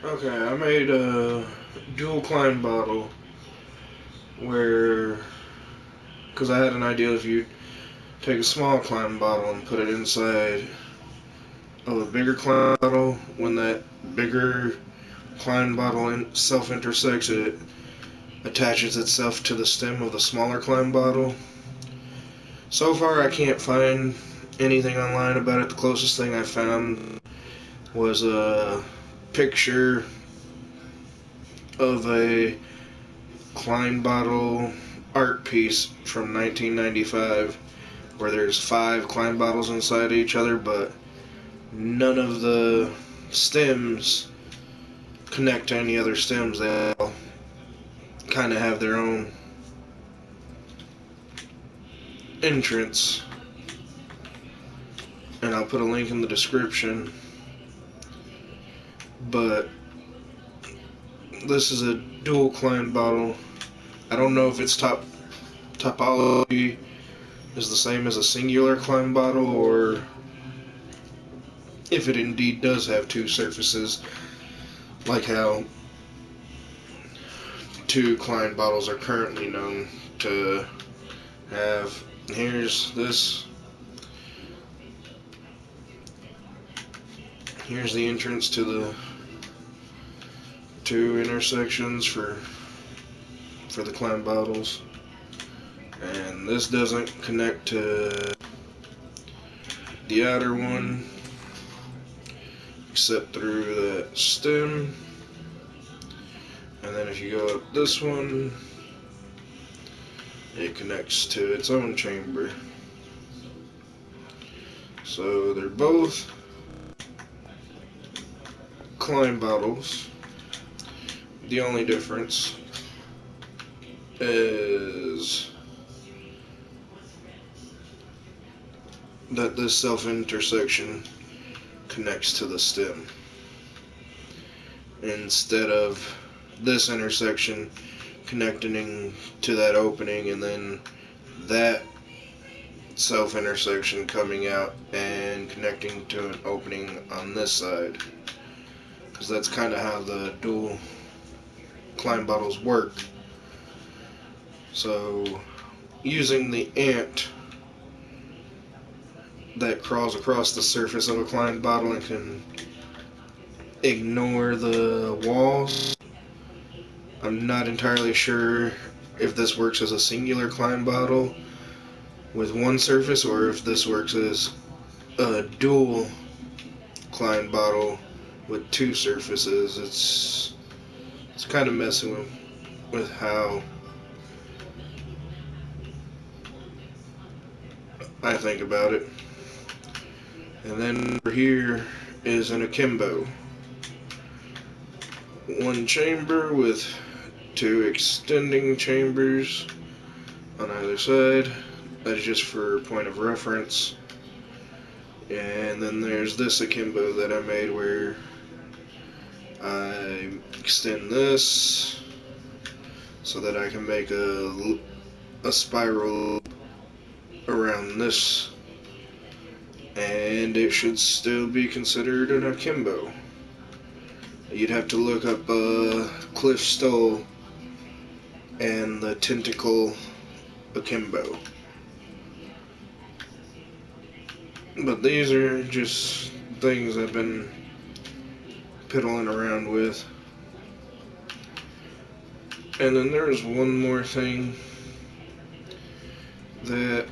Okay, I made a dual klein bottle where, because I had an idea if you take a small klein bottle and put it inside of a bigger klein bottle, when that bigger klein bottle self intersects, it attaches itself to the stem of the smaller klein bottle. So far, I can't find anything online about it. The closest thing I found was a picture of a Klein bottle art piece from 1995 where there's 5 bottles inside each other, but none of the stems connect to any other stems. They all kind of have their own entrance, and I'll put a link in the description. But this is a dual Klein bottle. I don't know if its topology is the same as a singular Klein bottle, or if it indeed does have 2 surfaces, like how 2 Klein bottles are currently known to have. Here's this. Here's the entrance to the 2 intersections for the Klein bottles, and this doesn't connect to the outer one except through that stem. And then if you go up this one, it connects to its own chamber. So they're both Klein bottles. The only difference is that this self-intersection connects to the stem instead of this intersection connecting to that opening and then that self-intersection coming out and connecting to an opening on this side, because that's kind of how the dual Klein bottles work. So using the ant that crawls across the surface of a Klein bottle and can ignore the walls, I'm not entirely sure if this works as a singular Klein bottle with one surface or if this works as a dual Klein bottle with 2 surfaces. It's kind of messing with how I think about it. And then over here is an akimbo. 1 chamber with 2 extending chambers on either side. That's just for point of reference. And then there's this akimbo that I made where I extend this so that I can make a spiral around this, and it should still be considered an akimbo. You'd have to look up Cliff Stoll and the tentacle akimbo. But these are just things I've been piddling around with. And then there's one more thing that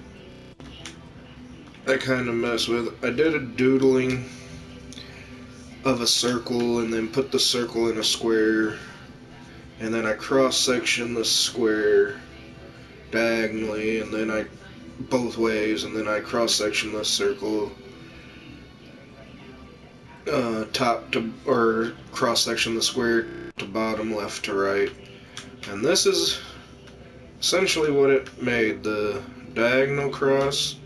I kind of mess with. I did a doodling of a circle and then put the circle in a square, and then I cross-section the square diagonally and then I both ways, and then I cross-section the circle top to, or cross-section the square to bottom, left to right. And this is essentially what it made: the diagonal cross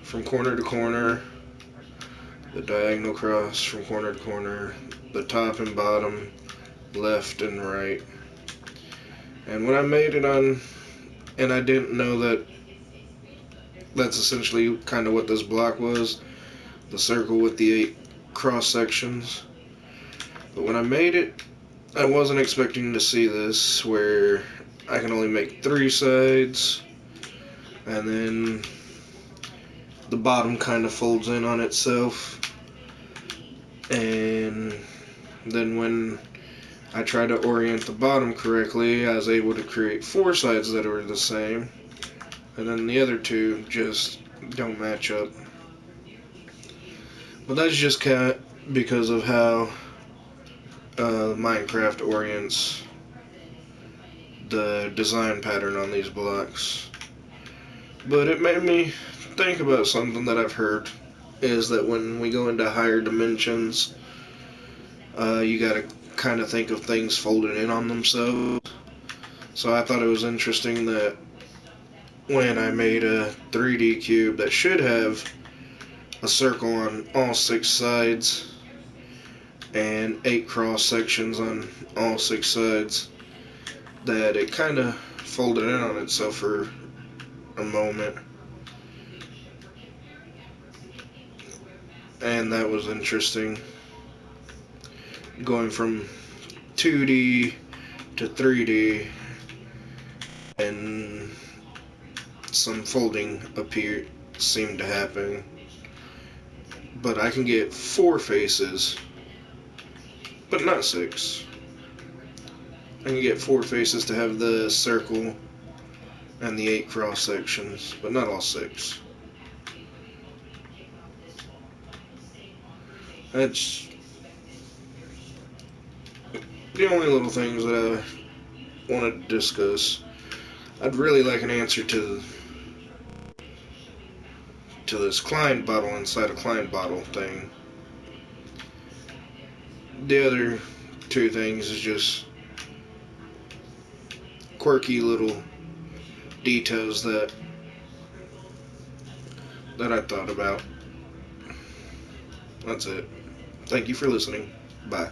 from corner to corner, the diagonal cross from corner to corner, the top and bottom, left and right. And when I made it on, and I didn't know that that's essentially kind of what this block was, the circle with the 8 cross sections. But when I made it, I wasn't expecting to see this, where I can only make 3 sides, and then the bottom kind of folds in on itself, and then when I tried to orient the bottom correctly, I was able to create 4 sides that were the same, and then the other 2 just don't match up. But that's just because of how Minecraft orients the design pattern on these blocks. But it made me think about something that I've heard, is that when we go into higher dimensions, you gotta kind of think of things folded in on themselves. So I thought it was interesting that when I made a 3D cube that should have a circle on all 6 sides and 8 cross sections on all 6 sides, that it kind of folded in on itself for a moment. And that was interesting. Going from 2D to 3D, and some folding seemed to happen. But I can get 4 faces, but not 6. I can get 4 faces to have the circle and the 8 cross sections, but not all 6. That's the only little things that I wanted to discuss. I'd really like an answer to this Klein bottle inside a Klein bottle thing. The other 2 things is just quirky little details that I thought about. That's it. Thank you for listening. Bye.